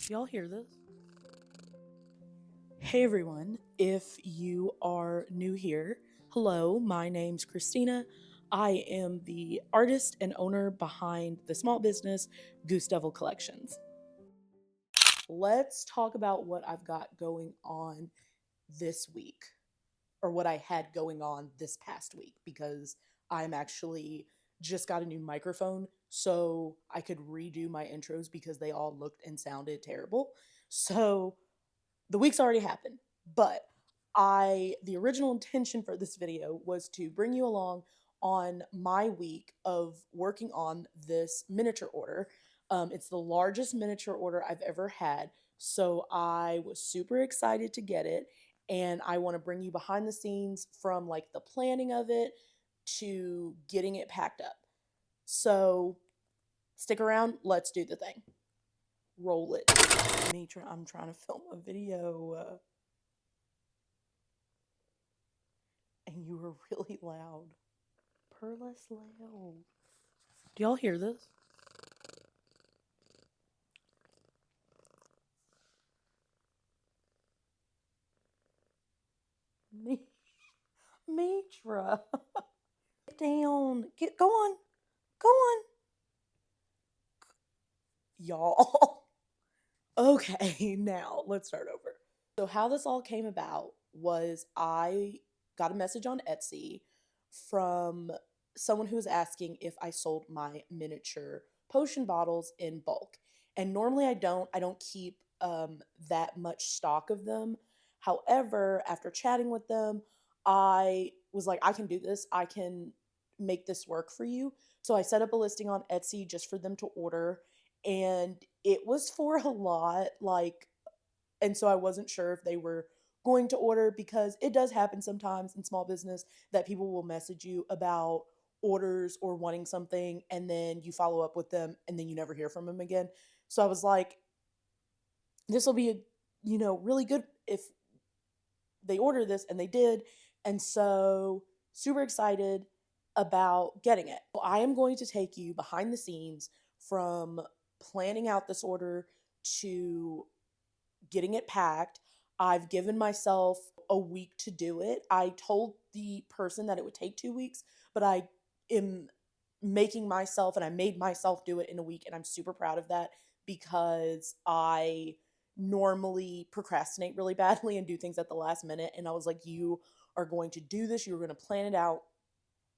Y'all hear this? Hey everyone, if you are new here, hello, my name's Christina. I am the artist and owner behind the small business Goose Devil Collections. Let's talk about what I've got going on this week, or what I had going on this past week, because I'm actually just got a new microphone so I could redo my intros because they all looked and sounded terrible. So the week's already happened, but the original intention for this video was to bring you along on my week of working on this miniature order. It's the largest miniature order I've ever had, so I was super excited to get it, and I want to bring you behind the scenes from like the planning of it to getting it packed up. So stick around, let's do the thing. Roll it. I'm trying to film a video. And you were really loud. Less loud. Do y'all hear this? Me, Mitra. Get down. Go on. Go on. Y'all. Okay, now let's start over. So how this all came about was I got a message on Etsy from someone who was asking if I sold my miniature potion bottles in bulk. And normally I don't keep that much stock of them. However, after chatting with them, I was like, I can do this. I can make this work for you. So I set up a listing on Etsy just for them to order, and it was for a lot, like, and so I wasn't sure if they were going to order, because it does happen sometimes in small business that people will message you about orders or wanting something, and then you follow up with them and then you never hear from them again. So I was like, this will be, really good if they order this, and they did. And so super excited about getting it. I am going to take you behind the scenes from planning out this order to getting it packed. I've given myself a week to do it. I told the person that it would take 2 weeks, but I am making myself, and I made myself do it in a week. And I'm super proud of that, because I normally procrastinate really badly and do things at the last minute. And I was like, you are going to do this, you're going to plan it out.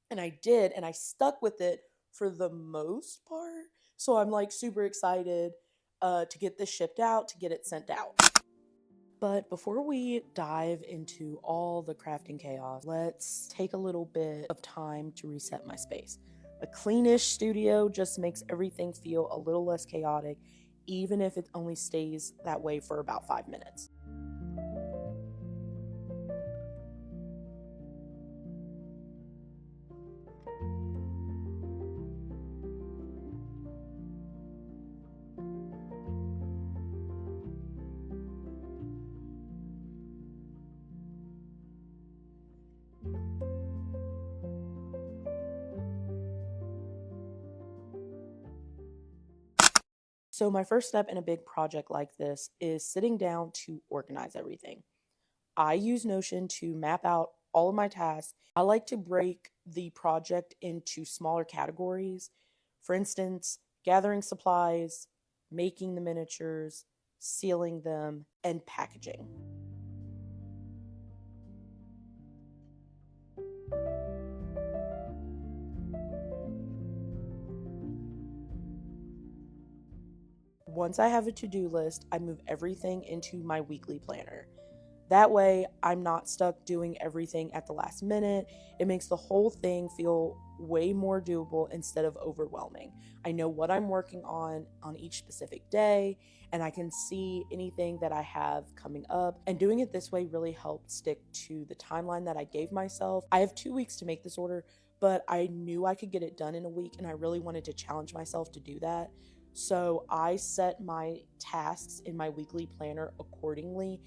And I did, and I stuck with it for the most part. So I'm like super excited to get this shipped out, to get it sent out. But before we dive into all the crafting chaos, let's take a little bit of time to reset my space. A cleanish studio just makes everything feel a little less chaotic, even if it only stays that way for about 5 minutes. So, my first step in a big project like this is sitting down to organize everything. I use Notion to map out all of my tasks. I like to break the project into smaller categories. For instance, gathering supplies, making the miniatures, sealing them, and packaging. Once I have a to-do list, I move everything into my weekly planner. That way, I'm not stuck doing everything at the last minute. It makes the whole thing feel way more doable instead of overwhelming. I know what I'm working on each specific day, and I can see anything that I have coming up. And doing it this way really helped stick to the timeline that I gave myself. I have 2 weeks to make this order, but I knew I could get it done in a week, and I really wanted to challenge myself to do that. So I set my tasks in my weekly planner accordingly.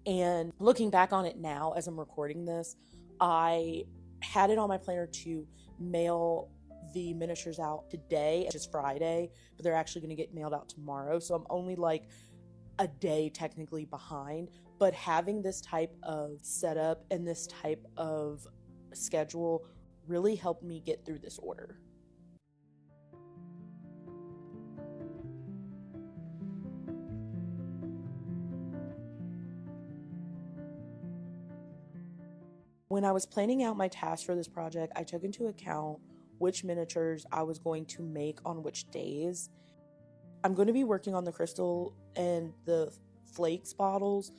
And looking back on it now as I'm recording this, I had it on my planner to mail the miniatures out today, which is Friday, but they're actually going to get mailed out tomorrow. So I'm only like a day technically behind. But having this type of setup and this type of schedule really helped me get through this order. When I was planning out my tasks for this project, I took into account which miniatures I was going to make on which days. I'm going to be working on the crystal and the flakes bottles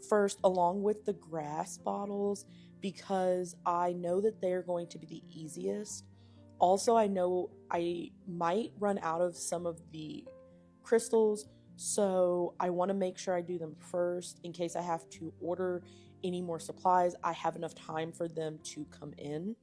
first, along with the grass bottles, because I know that they're going to be the easiest. Also, I know I might run out of some of the crystals, so I want to make sure I do them first in case I have to order any more supplies. I have enough time for them to come in.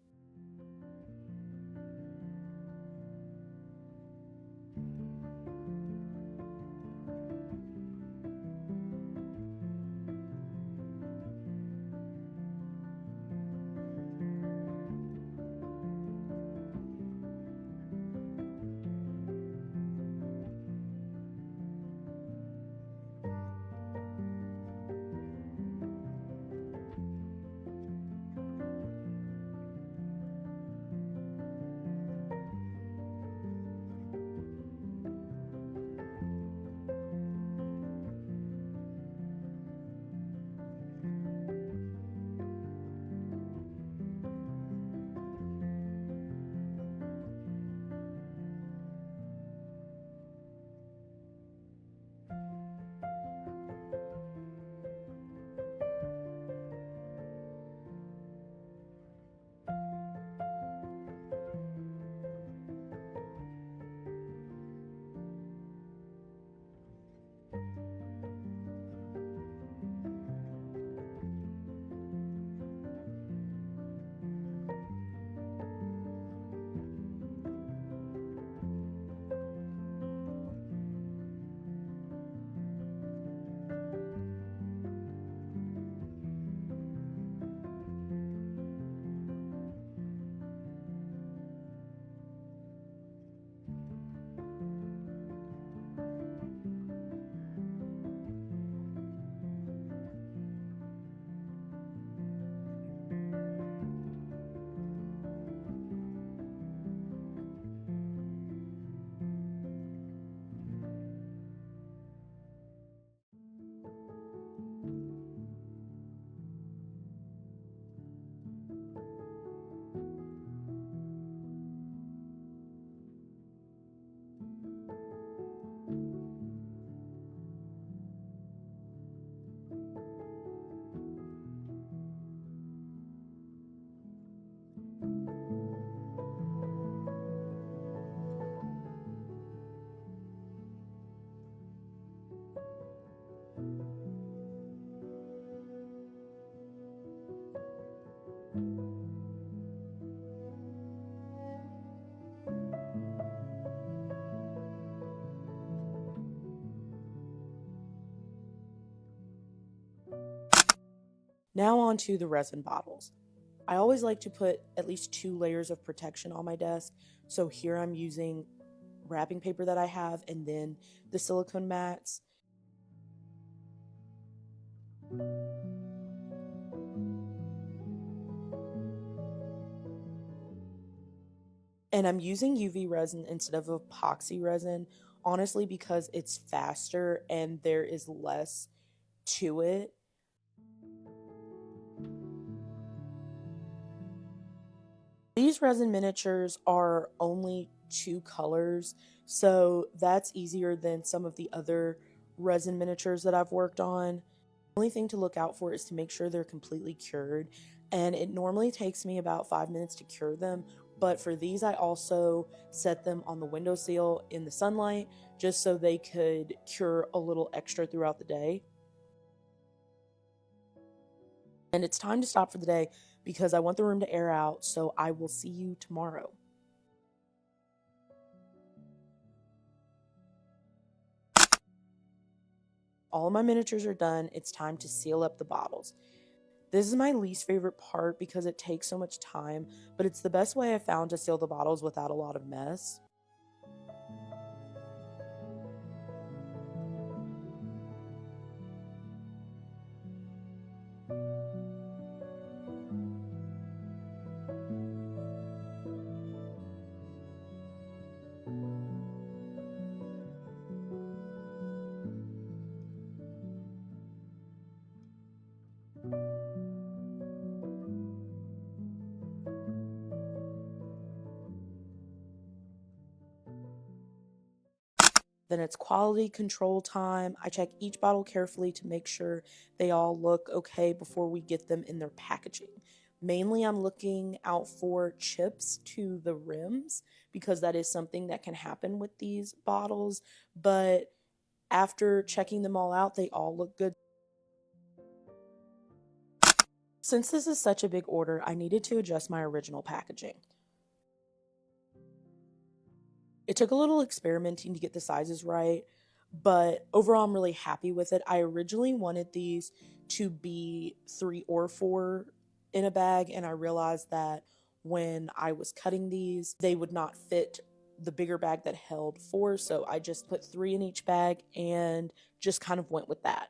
Now on to the resin bottles. I always like to put at least 2 layers of protection on my desk. So here I'm using wrapping paper that I have and then the silicone mats. And I'm using UV resin instead of epoxy resin, honestly, because it's faster and there is less to it. These resin miniatures are only 2 colors, so that's easier than some of the other resin miniatures that I've worked on. The only thing to look out for is to make sure they're completely cured, and it normally takes me about 5 minutes to cure them. But for these, I also set them on the windowsill in the sunlight just so they could cure a little extra throughout the day. And it's time to stop for the day because I want the room to air out, so I will see you tomorrow. All of my miniatures are done. It's time to seal up the bottles. This is my least favorite part because it takes so much time, but it's the best way I found to seal the bottles without a lot of mess. Then it's quality control time. I check each bottle carefully to make sure they all look okay before we get them in their packaging. Mainly, I'm looking out for chips to the rims because that is something that can happen with these bottles. But after checking them all out, they all look good. Since this is such a big order, I needed to adjust my original packaging. It took a little experimenting to get the sizes right, but overall, I'm really happy with it. I originally wanted these to be 3 or 4 in a bag, and I realized that when I was cutting these, they would not fit the bigger bag that held 4, so I just put 3 in each bag and just kind of went with that.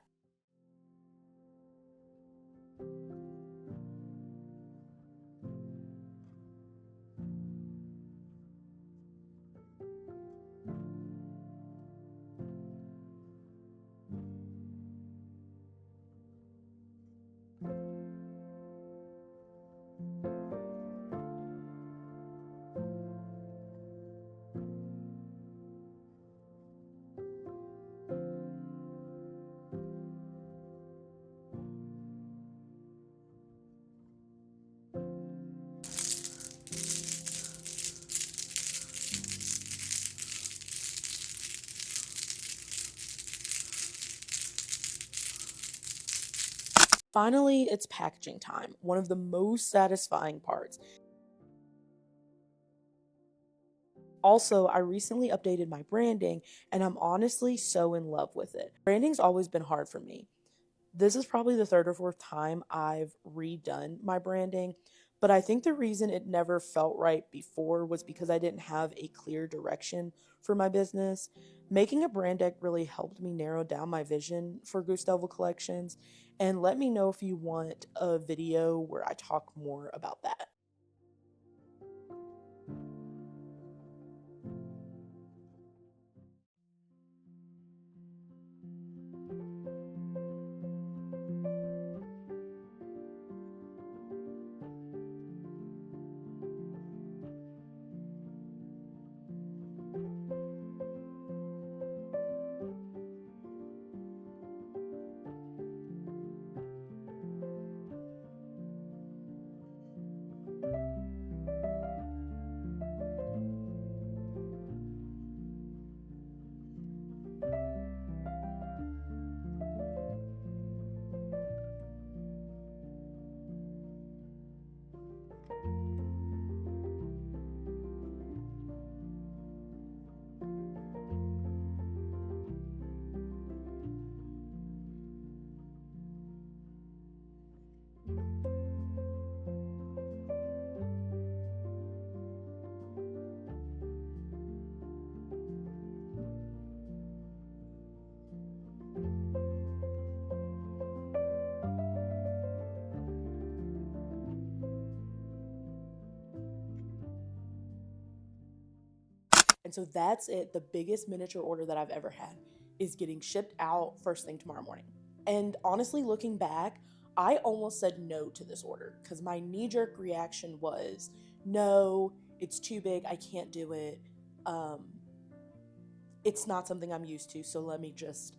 Finally, it's packaging time, one of the most satisfying parts. Also, I recently updated my branding and I'm honestly so in love with it. Branding's always been hard for me. This is probably the third or fourth time I've redone my branding, but I think the reason it never felt right before was because I didn't have a clear direction for my business. Making a brand deck really helped me narrow down my vision for Gustavo Collections, and let me know if you want a video where I talk more about that. And so that's it. The biggest miniature order that I've ever had is getting shipped out first thing tomorrow morning. And honestly, looking back, I almost said no to this order because my knee jerk reaction was no, it's too big. I can't do it. Um, it's not something I'm used to. So let me just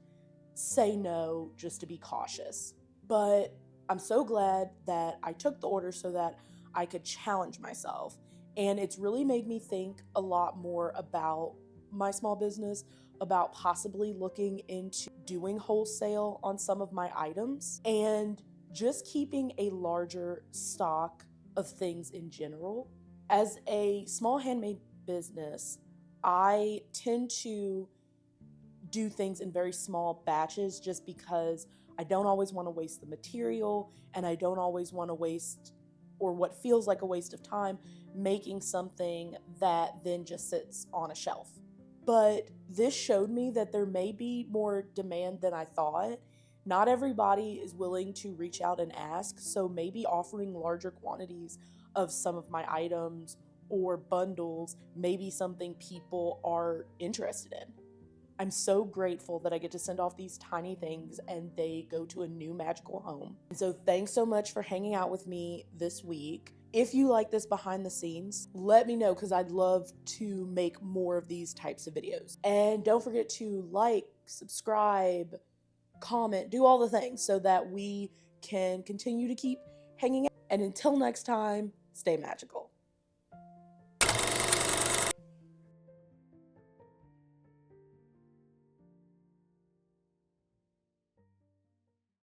say no just to be cautious. But I'm so glad that I took the order so that I could challenge myself. And it's really made me think a lot more about my small business, about possibly looking into doing wholesale on some of my items and just keeping a larger stock of things in general. As a small handmade business, I tend to do things in very small batches just because I don't always want to waste the material, and I don't always want to waste, or what feels like a waste of time, making something that then just sits on a shelf. But this showed me that there may be more demand than I thought. Not everybody is willing to reach out and ask, so maybe offering larger quantities of some of my items or bundles may be something people are interested in. I'm so grateful that I get to send off these tiny things and they go to a new magical home. And so thanks so much for hanging out with me this week. If you like this behind the scenes, let me know because I'd love to make more of these types of videos. And don't forget to like, subscribe, comment, do all the things so that we can continue to keep hanging out. And until next time, stay magical.